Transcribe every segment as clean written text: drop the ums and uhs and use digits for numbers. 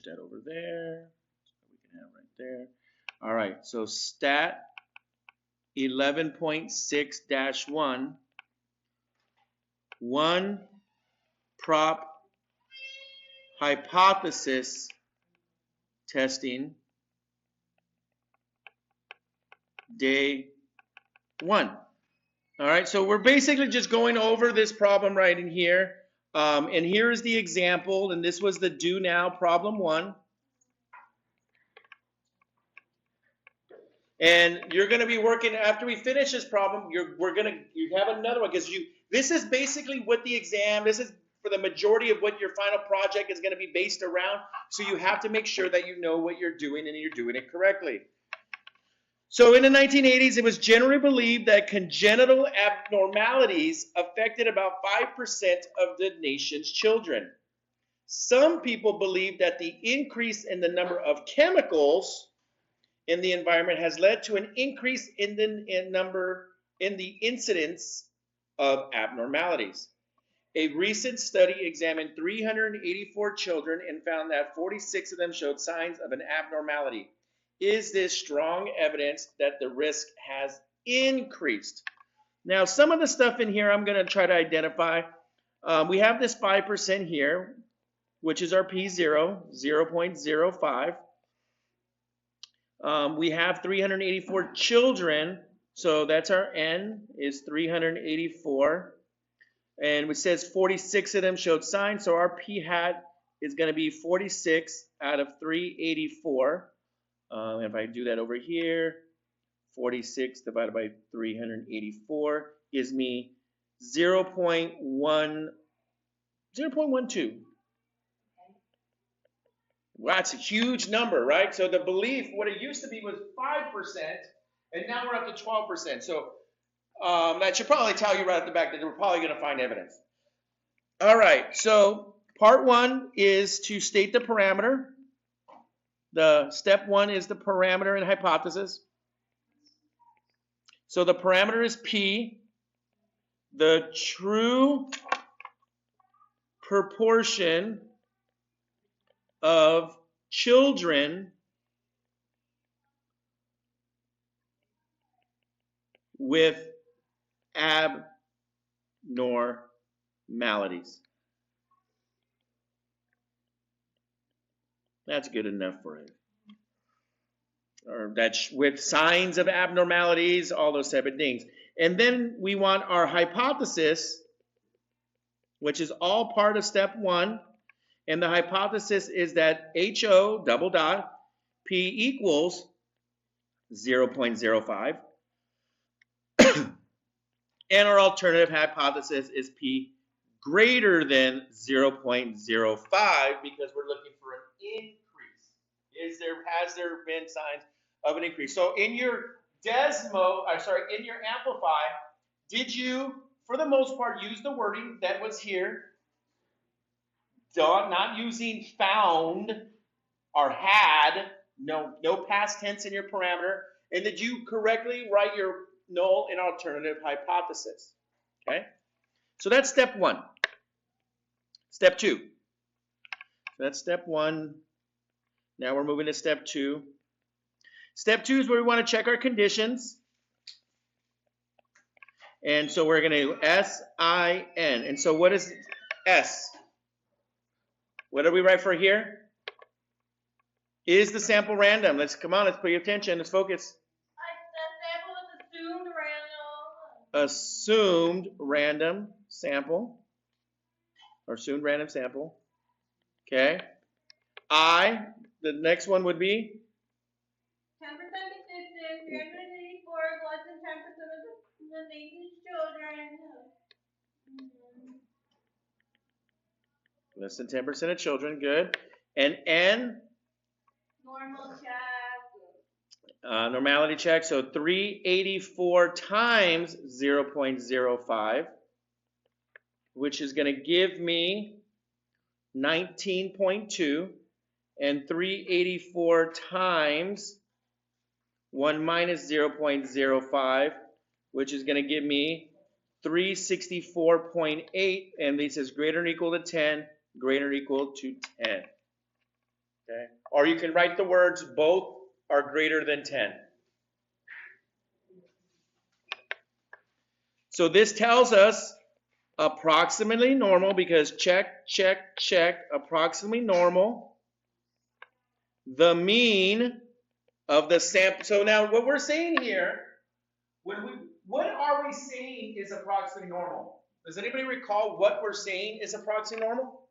that over there. So we can have right there. All right, so stat 11.6-1, one prop hypothesis testing, day 1. All right, so we're basically just going over this problem right in here. And here is the example, and this was the do now problem 1. And you're going to be working, after we finish this problem, you have another one, because this is basically what the exam, this is for the majority of what your final project is going to be based around. So you have to make sure that you know what you're doing and you're doing it correctly. So in the 1980s, it was generally believed that congenital abnormalities affected about 5% of the nation's children. Some people believe that the increase in the number of chemicals in the environment has led to an increase in the incidence of abnormalities. A recent study examined 384 children and found that 46 of them showed signs of an abnormality. Is this strong evidence that the risk has increased? Now, some of the stuff in here I'm going to try to identify. We have this 5% here, which is our P0, 0.05. We have 384 children, so that's our N is 384. And it says 46 of them showed signs, so our P hat is going to be 46 out of 384. If I do that over here, 46 divided by 384 gives me 0.12. Well, that's a huge number, right? So the belief, what it used to be was 5%, and now we're up to 12%. So that should probably tell you right at the back that we're probably going to find evidence. All right, so part 1 is to state the parameter. The step 1 is the parameter and hypothesis. So the parameter is P. The true proportion of children with abnormalities. That's good enough for it. Or that's with signs of abnormalities, all those type of things. And then we want our hypothesis, which is all part of step 1. And the hypothesis is that HO double dot P equals 0.05. And our alternative hypothesis is P greater than 0.05 because we're looking for an increase. Has there been signs of an increase? So in your in your Amplify, did you, for the most part, use the wording that was here? Not using found or had, no past tense in your parameter. And did you correctly write your null and alternative hypothesis? Okay, so that's step 1. Step 2. So that's step 1. Now we're moving to step 2. Step 2 is where we want to check our conditions. And so we're going to S-I-N. And so what is S? What do we write for here? Is the sample random? Let's pay attention. Let's focus. The sample is assumed random. Assumed random sample. Or assumed random sample. Okay. The next one would be? 10% existence. 384 is less than 10% of the nation's children. Less than 10% of children. Good. And N? Normal check. Normality check. So 384 times 0.05, which is going to give me 19.2. And 384 times 1 minus 0.05, which is going to give me 364.8. And this is greater than or equal to 10, greater than or equal to 10. Okay? Or you can write the words both are greater than 10. So this tells us approximately normal, because check, check, check, approximately normal. The mean of the sample. So now what we're saying here, what are we saying is approximately normal? Does anybody recall what we're saying is approximately normal?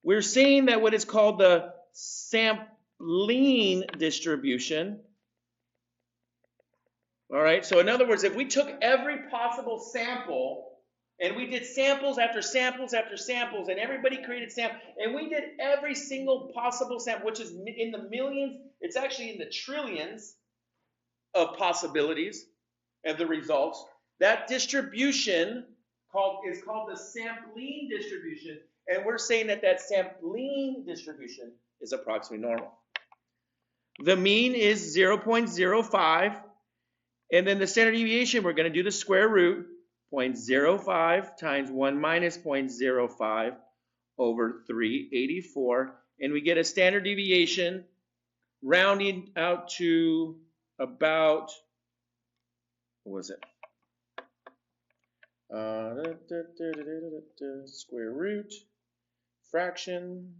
We're saying that what is called the sampling distribution. All right, so in other words, if we took every possible sample and we did samples after samples after samples, and everybody created samples, and we did every single possible sample, which is in the millions, it's actually in the trillions of possibilities of the results. That distribution is called the sampling distribution, and we're saying that that sampling distribution is approximately normal. The mean is 0.05, and then the standard deviation, we're going to do the square root, 0.05 times 1 minus 0.05 over 384, and we get a standard deviation rounding out to about, what was it? Square root, fraction,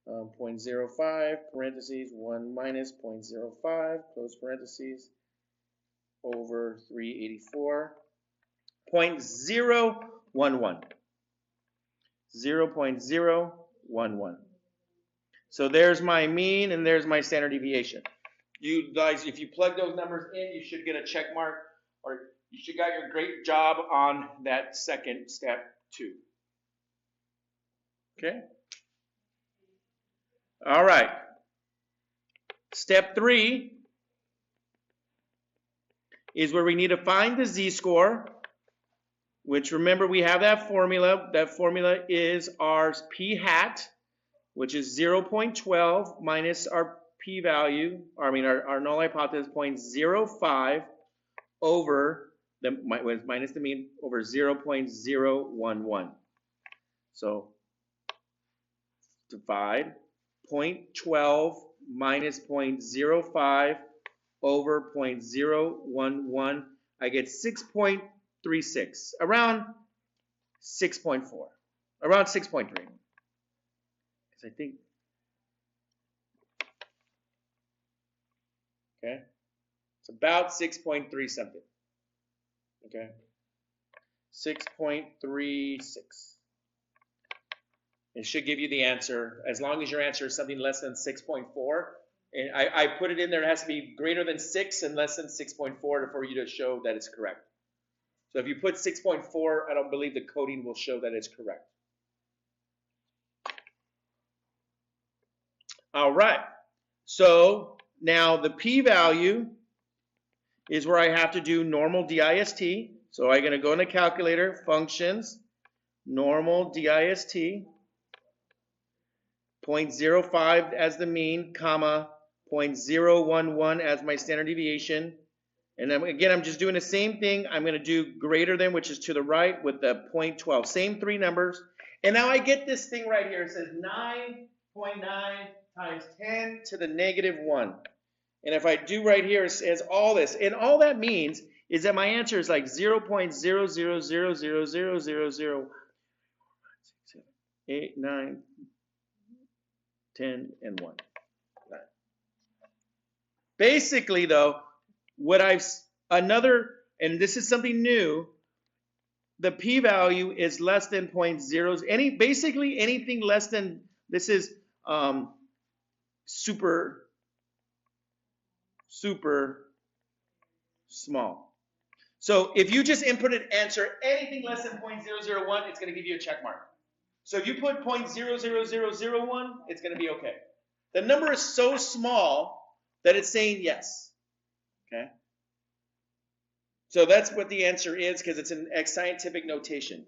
0.05, parentheses, 1 minus 0.05, close parentheses, over 384, 0.011. 0.011. So there's my mean and there's my standard deviation. You guys, if you plug those numbers in, you should get a check mark, or you should got your great job on that second step too. Okay? All right. Step 3 is where we need to find the z-score, which, remember, we have that formula. That formula is our p hat, which is 0.12 minus our p-value, our null hypothesis, 0.05 over minus the mean over 0.011. So divide 0.12 minus 0.05 over 0.011. I get 6.36, around 6.4, around 6.3. Because I think, okay, it's about 6.3 something. Okay, 6.36. It should give you the answer, as long as your answer is something less than 6.4. And I put it in there, it has to be greater than 6 and less than 6.4 for you to show that it's correct. So if you put 6.4, I don't believe the coding will show that it's correct. All right. So now the p-value is where I have to do normal DIST. So I'm going to go in the calculator, functions, normal DIST, 0.05 as the mean, comma, 0.011 as my standard deviation. And then again, I'm just doing the same thing. I'm going to do greater than, which is to the right, with the 0.12. Same three numbers. And now I get this thing right here. It says 9.9 times 10 to the negative 1. And if I do right here, it says all this. And all that means is that my answer is like 0.0000000 8, 9, 10, and 1. Basically, though, and this is something new, the p-value is less than 0.0. Basically anything less than, this is super small. So if you just input an answer, anything less than 0.001, it's going to give you a check mark. So if you put 0.00001, it's going to be okay. The number is so small that it's saying yes. Okay? So that's what the answer is, because it's in scientific notation.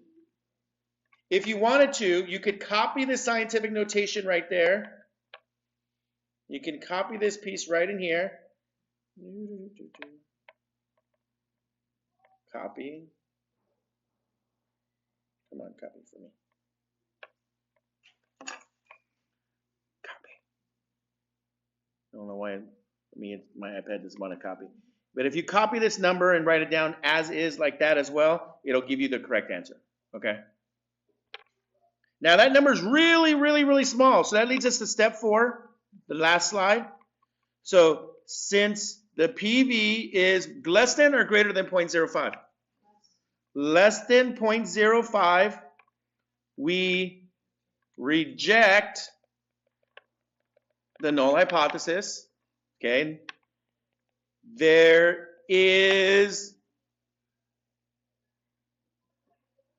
If you wanted to, you could copy the scientific notation right there. You can copy this piece right in here. Copy. copy for me. Copy. I don't know why my iPad doesn't want to copy. But if you copy this number and write it down as is like that as well, it'll give you the correct answer. Okay? Now that number is really, really, really small. So that leads us to step 4, the last slide. So since the PV is less than or greater than 0.05? Less than 0.05, we reject the null hypothesis. Okay? There is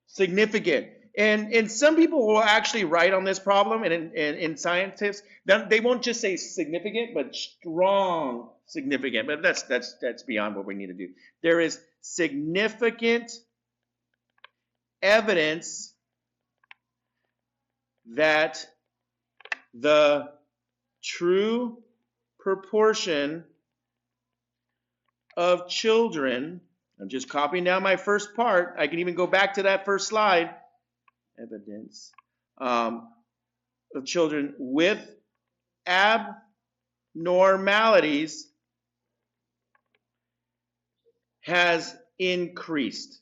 significant. And some people will actually write on this problem, and in scientists, they won't just say significant, but strong significant. But that's beyond what we need to do. There is significant evidence that the true proportion of children, I'm just copying down my first part. I can even go back to that first slide. Evidence of children with abnormalities has increased.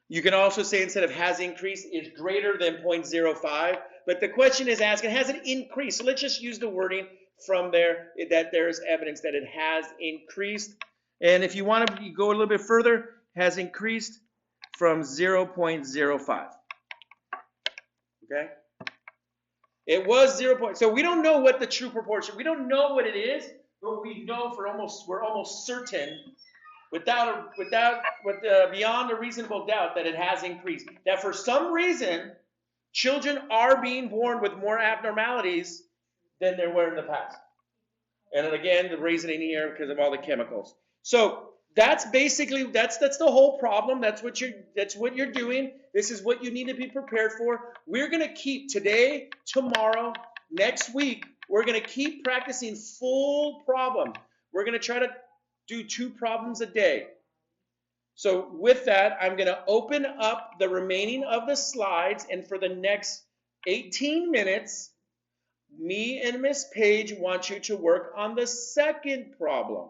You can also say, instead of has increased, is greater than 0.05. But the question is asking, has it increased? So let's just use the wording from there, that there is evidence that it has increased. And if you want to go a little bit further, has increased from 0.05. Okay? It was 0. So we don't know what the true proportion, we don't know what it is, but we know we're almost certain, beyond a reasonable doubt, that it has increased. That for some reason, children are being born with more abnormalities than there were in the past. And then again, the reason in here because of all the chemicals. So that's basically that's the whole problem. That's what you're doing. This is what you need to be prepared for. We're going to keep today, tomorrow, next week. We're going to keep practicing full problem. We're going to try to do 2 problems a day. So with that, I'm going to open up the remaining of the slides, and for the next 18 minutes, me and Miss Page want you to work on the second problem.